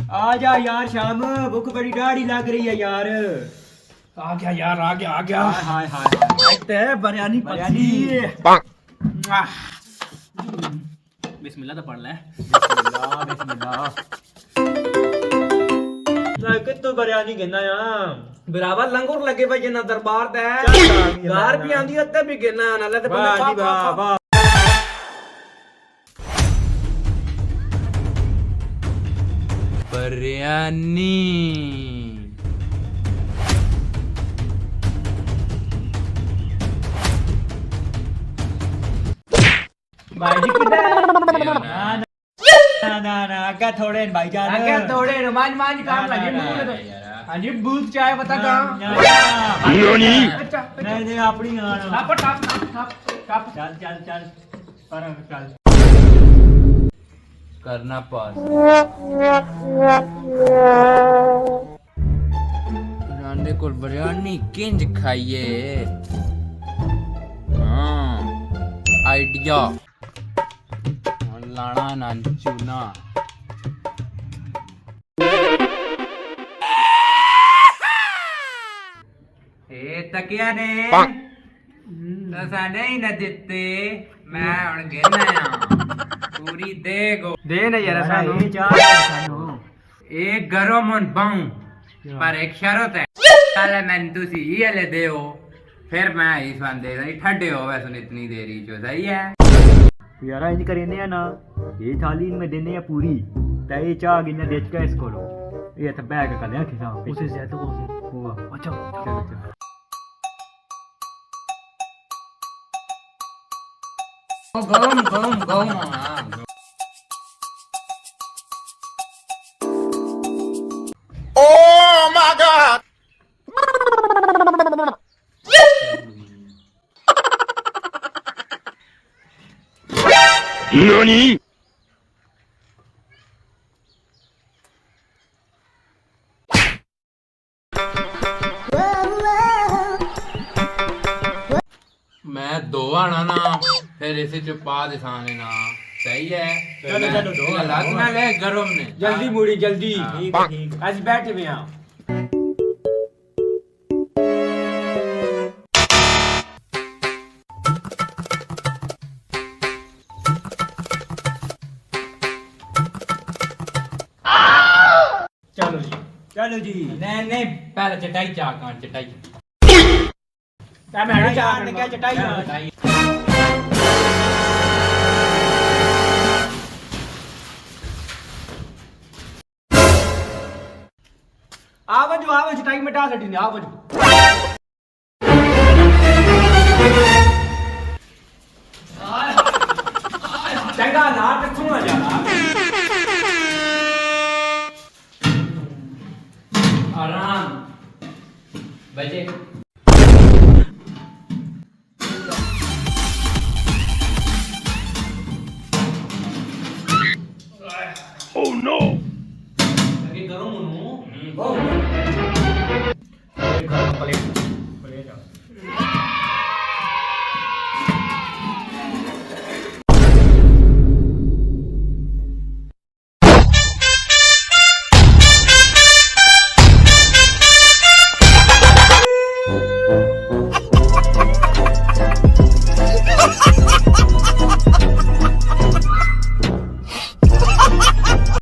आ जा यार शाम, भूख बड़ी दाढ़ी लग रही है यार। आ गया यार, आ गया आ गया। हाय हाय हाय बिरयानी बिरयानी। बिस्मिल्लाह तो पढ़ ले। बिस्मिल्लाह बिस्मिल्लाह। ना कितो बिरयानी गिना यार। बिरावर लंगूर लगे भाई जना दरबार ते घर भी आंदी उत्ते भी गिना नाले ते वाह जी वाह वाह। बिरयानी भाई जी किधर? ना आगे थोड़े भाईजान, आगे थोड़े मान मान काम लगे मुंह में। हां जी बूथ चाय बता कहां? अच्छा नहीं अपनी आना। टाप टाप टाप चल चल चल पर चल करना पास। रांडे को बिरयानी किंज खाइए। हाँ आइडिया लाना ना चूना। तकिया ने नहीं न दिते मैं हुन गिनना पूरी दे गो दे ना यार सानू ये चार सानू एक गरम और बाऊं पर एक शरत है पहले मैं तुसी ये ले देओ फिर मैं इस बंदे नहीं ठंडे हो वैसे इतनी देरी जो सही है यार इंज करेने ना ये थाली में देने हैं पूरी ते ये चाह गिन्ने देख के इसको लो ये तो बैग कर ले खिसा उसे ज्यादा हुआ। अच्छा चलो चलो गरम गरम गरम NANI?! मैं दो आना ना फिर इसे च पा दिखाने ना सही है। चलो चलो दो लात ना ले गरम ने जल्दी मुड़ी जल्दी ठीक है ठीक। आज बैठे में आ चलो जी चलो जी नहीं नहीं पहले चटाई चा कान चटाई क्या मैं चार ने क्या चटाई आवज टाइम मिटा सटी ने आवज चंगा नाट सुना जाना आराम बजे Oh no! लगे गरम हो नो घर प्लेट